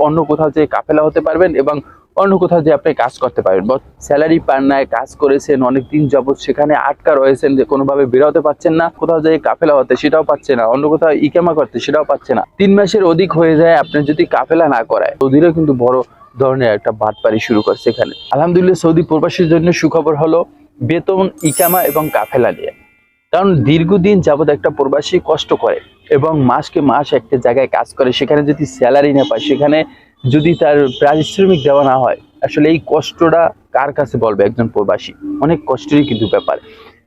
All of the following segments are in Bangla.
অন্য কোথাও যে কাফেলা হতে পারবেন এবং অন্য কোথাও যে আপনি কাজ করতে পারবেন। স্যালারি পান নাই, কাজ করেছেন অনেকদিন যাবত, সেখানে আটকা রয়েছেন যে কোনোভাবে বেরোতে পারছেন না, কোথাও যে কাফেলা হতে সেটাও পাচ্ছে না, অন্য কোথাও ইকামা করতে সেটাও পাচ্ছে না, 3 মাসের অধিক হয়ে যায় আপনি যদি কাফেলা না করায়। সৌদিরও কিন্তু বড় ধরনের একটা বাটপারি শুরু করছে এখানে। আলহামদুলিল্লাহ সৌদি প্রবাসীর জন্য সুখবর হলো বেতন, ইকামা এবং কাফেলা নিয়ে। কারণ দীর্ঘদিন যাবত একটা প্রবাসী কষ্ট করে এবং মাসকে মাস একটা জায়গায় কাজ করে, সেখানে যদি স্যালারি না পায়, সেখানে যদি তার পারিশ্রমিক দেওয়া না হয়, আসলে এই কষ্টটা কার কাছে বলবে একজন প্রবাসী? অনেক কষ্টেরই কিন্তু ব্যাপার।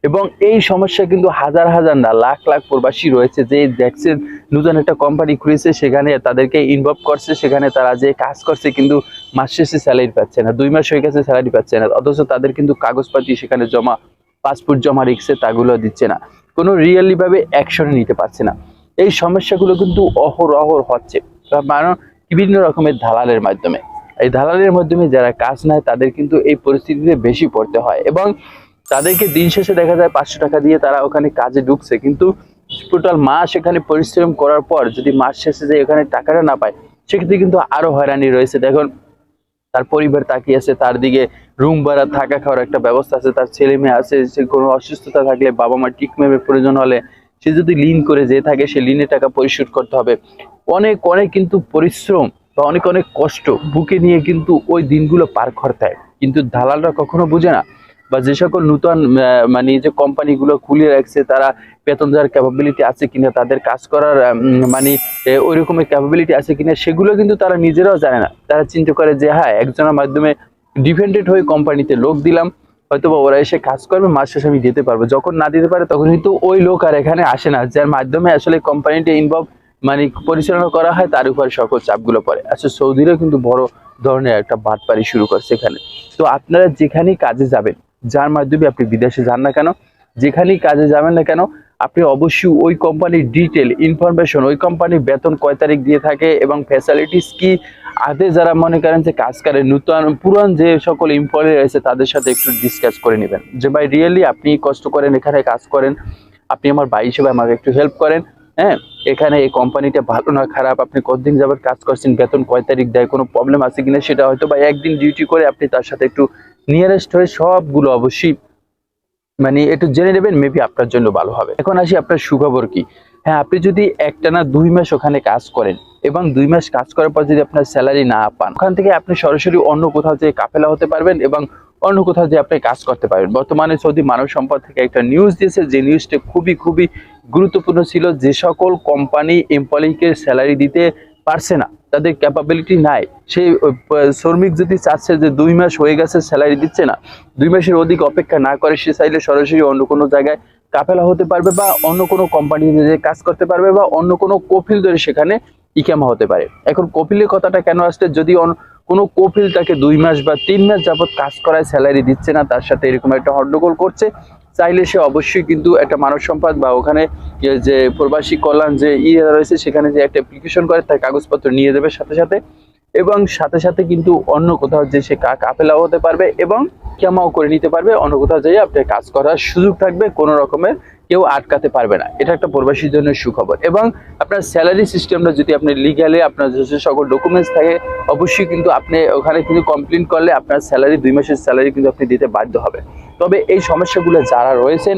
এবং এই সমস্যা কিন্তু হাজার হাজার না লাখ লাখ প্রবাসী রয়েছে যে দেখছেন নতুন একটা কোম্পানি খুলেছে, সেখানে তাদেরকে ইনভলভ করছে, সেখানে তারা যে কাজ করছে কিন্তু মাস শেষে স্যালারি পাচ্ছে না, 2 মাস হয়ে গেছে স্যালারি পাচ্ছে না, অথচ তাদের কিন্তু কাগজপাতি সেখানে জমা, পাসপোর্ট জমা রেখেছে, তাগুলো দিচ্ছে না, কোনো রিয়েলি ভাবে অ্যাকশন নিতে পারছে না। এই সমস্যাগুলো কিন্তু অহরহ হচ্ছে, কারণ বিভিন্ন রকমের দালালের মাধ্যমে। এই দালালের মাধ্যমে যারা কাজ নেয় তাদের কিন্তু এই পরিস্থিতিতে বেশি পড়তে হয় এবং তাদেরকে দিন শেষে দেখা যায় 500 টাকা দিয়ে তারা ওখানে কাজে ঢুকছে, কিন্তু টোটাল মাস এখানে পরিশ্রম করার পর যদি মাস শেষে যে ওখানে টাকাটা না পায়, সেক্ষেত্রে কিন্তু আরো হয়রানি রয়েছে। দেখুন তার পরিবার তাকিয়ে আছে, তার দিকে রুম ভাড়া, থাকা খাওয়ার একটা ব্যবস্থা আছে, তার ছেলে মেয়ে আছে, সে কোনো অসুস্থতা থাকলে বাবা মা ট্রিটমেন্টের প্রয়োজন হলে সে যদি লিন করে যে থাকে, সে লিনের টাকা পরিশোধ করতে হবে। অনেক অনেক কিন্তু পরিশ্রম বা অনেক অনেক কষ্ট বুকে নিয়ে কিন্তু ওই দিনগুলো পার করতে হয়, কিন্তু দালালরা কখনো বুঝে না। বা যে সকল নতুন মানে যে কোম্পানিগুলো খুলে রাখছে, তারা বেতন দেওয়ার ক্যাপাবিলিটি আছে কিনা, তাদের কাজ করার মানে ওই রকমের ক্যাপাবিলিটি আছে কিনা, সেগুলো কিন্তু তারা নিজেরাও জানে না। তারা চিন্তা করে যে হ্যাঁ, একজনের মাধ্যমে ডিপেন্ডেন্ট হয়ে কোম্পানিতে লোক দিলাম, হয়তো বা ওরা এসে কাজ করবে, মাস শেষে আমি দিতে পারবো। যখন না দিতে পারে তখন কিন্তু ওই লোক আর এখানে আসে না, যার মাধ্যমে আসলে কোম্পানিটা ইনভলভ মানে পরিচালনা করা হয়, তার উপর সকল চাপগুলো পড়ে। আসলে সৌদিরও কিন্তু বড় ধরনের একটা বাটপারি শুরু করছে এখানে। তো আপনারা যেখানেই কাজে যাবেন, যার মাধ্যমে আপনি বিদেশে যান না কেন, যেখানেই কাজে যাবেন না কেন, আপনি অবশ্যই ওই কোম্পানির ডিটেল ইনফরমেশন, ওই কোম্পানির বেতন কয় তারিখ দিয়ে থাকে এবং ফ্যাসিলিটিস কি, আগে যারা মনে করেন যে কাজ করে নতুন পুরান যে সকল এমপ্লয়ি রয়েছে তাদের সাথে একটু ডিসকাস করে নেবেন যে ভাই রিয়েলি আপনি কষ্ট করেন, এখানে কাজ করেন, আপনি আমার ভাই হিসেবে আমাকে একটু হেল্প করেন। হ্যাঁ, এখানে এই কোম্পানিটা ভালো না খারাপ, আপনি কতদিন যাবত কাজ করছেন, বেতন কয় তারিখ দেয়, কোনো প্রবলেম আছে কিনা, সেটা হয়তো বা একদিন ডিউটি করে আপনি তার সাথে একটু নিয়ারেস্ট হয়ে সবগুলো অবশ্যই মানে একটু জেনে নেবেন, মেবি আপনার জন্য ভালো হবে। এখন আসি আপনার সুখবর কি। হ্যাঁ, আপনি যদি একটানা 2 মাস ওখানে কাজ করেন এবং 2 মাস কাজ করার পর যদি আপনার স্যালারি না পান, ওখান থেকে আপনি সরাসরি অন্য কোথাও যে কাফেলা হতে পারবেন এবং অন্য কোথাও যে আপনি কাজ করতে পারবেন। বর্তমানে সৌদি মানব সম্পদ থেকে একটা নিউজ দিয়েছে, যে নিউজটা খুবই খুবই গুরুত্বপূর্ণ ছিল। যে সকল কোম্পানি এমপ্লয়িকে স্যালারি দিতে পারছে না, তাদের ক্যাপাবিলিটি নাই, সেই শ্রমিক যদি চাচ্ছে যে 2 মাস হয়ে গেছে স্যালারি দিচ্ছে না, 2 মাসের অধিক অপেক্ষা না করে সে চাইলে সরাসরি অন্য কোনো জায়গায় কাফেলা হতে পারবে বা অন্য কোনো কোম্পানিতে কাজ করতে পারবে বা অন্য কোনো কফিল ধরে সেখানে ইকামা হতে পারে। এখন কফিলের কথাটা কেন আসলে, যদি কোনো কফিল তাকে 2 মাস বা 3 মাস যাবত কাজ করায় স্যালারি দিচ্ছে না, তার সাথে এরকম একটা হট্টগোল করছে, চাইলে সে অবশ্যই কিন্তু একটা মানব সম্পদ বা ওখানে যে প্রবাসী কল্যাণ যে রয়েছে, সেখানে যে একটা অ্যাপ্লিকেশন করে তার কাগজপত্র নিয়ে যাবে সাথে সাথে, এবং সাথে সাথে কিন্তু অন্য কোথাও যে সে কাফেলাও হতে পারবে এবং ইকামাও করে নিতে পারবে। অন্য কোথাও যেয়ে আপনার কাজ করার সুযোগ থাকবে, কোনো রকমের কেউ আটকাতে পারবে না। এটা একটা প্রবাসীর জন্য সুখবর। এবং আপনার স্যালারি সিস্টেমটা যদি আপনি লিগালি আপনার যে সকল ডকুমেন্টস থাকে, অবশ্যই কিন্তু আপনি ওখানে কিন্তু কমপ্লেন করলে আপনার স্যালারি 2 মাসের স্যালারি কিন্তু আপনি দিতে বাধ্য হবে। তবে এই সমস্যাগুলো যারা রয়েছেন,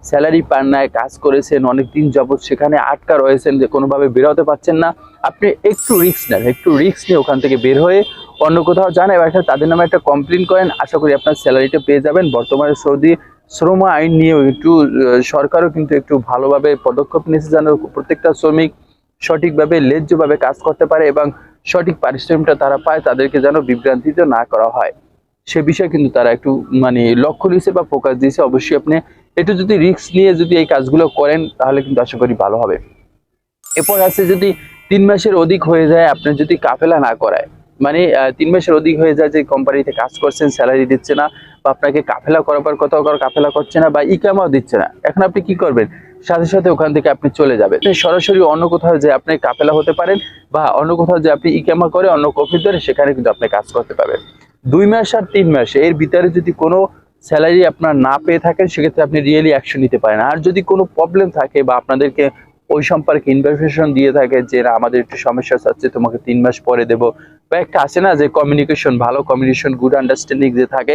স্যালারি পান নাই, কাজ করেছেন অনেকদিন যাবত, সেখানে আটকা রয়েছেন যে কোনোভাবে বেরোতে পারছেন না, আপনি একটু রিস্ক নেন, একটু রিস্ক নিয়ে ওখান থেকে বের হয়ে অন্য কোথাও যান এবং তাদের নামে একটা কমপ্লেন করেন। আশা করি আপনার স্যালারিটা পেয়ে যাবেন। বর্তমানে সৌদি শ্রম আইন নিয়েও একটু সরকারও কিন্তু একটু ভালোভাবে পদক্ষেপ নিয়েছে, যেন প্রত্যেকটা শ্রমিক সঠিকভাবে ন্যায্যভাবে কাজ করতে পারে এবং সঠিক পারিশ্রমিকটা তারা পায়, তাদেরকে যেন বিভ্রান্তিতে না করা হয়, সে বিষয়ে কিন্তু তারা একটু মানে লক্ষ্য দিয়েছে বা ফোকাস দিয়েছে। অবশ্যই আপনি একটু যদি রিস্ক নিয়ে যদি এই কাজগুলো করেন, তাহলে কিন্তু আশা করি ভালো হবে। এরপর আছে যদি 3 মাসের অধিক হয়ে যায় আপনি যদি কাফেলা না করায়, মানে 3 মাসের অধিক হয়ে যায় যে কোম্পানিতে কাজ করছেন, স্যালারি দিচ্ছে না, বা আপনাকে কাফেলা করাবার কোথাও কাফেলা করছে না বা ইকামাও দিচ্ছে না, এখন আপনি কি করবেন? সাথে সাথে ওখান থেকে আপনি চলে যাবেন, সরাসরি অন্য কোথাও যে আপনি কাফেলা হতে পারেন বা অন্য কোথাও যে আপনি ইকামা করে অন্য কফি ধরে সেখানে কিন্তু আপনি কাজ করতে পারবেন। 2 মাস আর 3 মাস এর ভিতরে যদি কোনো স্যালারি আপনার না পেয়ে থাকেন, সেক্ষেত্রে আপনি রিয়েলি অ্যাকশন নিতে পারেন। আর যদি কোনো প্রবলেম থাকে বা আপনাদেরকে ওই সম্পর্কে ইনফরমেশন দিয়ে থাকে যে আমাদের একটু সমস্যা আছে, তোমাকে 3 মাস পরে দেবো বা একটা আসে না যে কমিউনিকেশন, ভালো কমিউনিকেশন, গুড আন্ডারস্ট্যান্ডিং যে থাকে,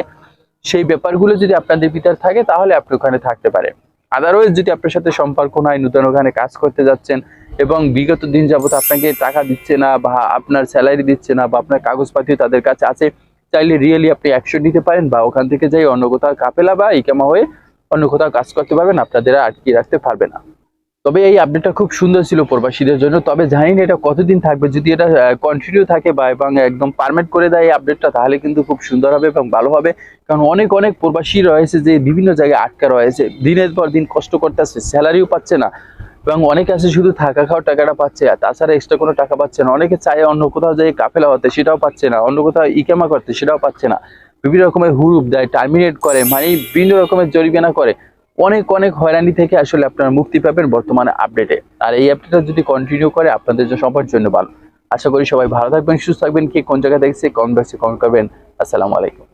সেই ব্যাপারগুলো যদি আপনাদের ভিতর থাকে তাহলে আপনি ওখানে থাকতে পারেন। আদারওয়াইজ যদি আপনার সাথে সম্পর্ক নাই, নতুন ওখানে কাজ করতে যাচ্ছেন এবং বিগত দিন যাবত আপনাকে টাকা দিচ্ছে না বা আপনার স্যালারি দিচ্ছে না বা আপনার কাগজপাতি তাদের কাছে আছে, চাইলে রিয়েলি আপনি অ্যাকশন নিতে পারেন বা ওখান থেকে যাই অন্য কোথাও কাফেলা বা ইকামা হয়ে অন্য কোথাও কাজ করতে পারবেন, আপনাদের আটকে রাখতে পারবে না। তবে এই আপডেটটা খুব সুন্দর ছিল প্রবাসীদের জন্য। তবে জানি না এটা কতদিন থাকবে, যদি এটা কন্টিনিউ থাকে বা এবং একদম পারমানেন্ট করে দেয় এই আপডেটটা, তাহলে কিন্তু খুব সুন্দর হবে এবং ভালো হবে। কারণ অনেক অনেক প্রবাসী রয়েছে যে বিভিন্ন জায়গায় আটকা রয়েছে, দিনের পর দিন কষ্ট করতেছে, স্যালারিও পাচ্ছে না এবং অনেকে আছে শুধু থাকা খাওয়ার টাকাটা পাচ্ছে, আর তাছাড়া এক্সট্রা কোনো টাকা পাচ্ছে না। অনেকে চায় অন্য কোথাও যাই কাফেলা হতে, সেটাও পাচ্ছে না। অন্য কোথাও ইকামা করতে, সেটাও পাচ্ছে না। বিভিন্ন রকমের হুরুপ দেয়, টার্মিনেট করে, মানে বিভিন্ন রকমের জরিমানা করে। অনেক অনেক হয়রানি থেকে আসলে আপনারা মুক্তি পাবেন বর্তমানে আপডেটে। আর এই আপডেটটা যদি কন্টিনিউ করে আপনাদের সবার জন্য ভালো। আশা করি সবাই ভালো থাকবেন, সুস্থ থাকবেন। কি কোন জায়গা দেখছে কমেন্ট বক্সে কমেন্ট করবেন। আসসালামু আলাইকুম।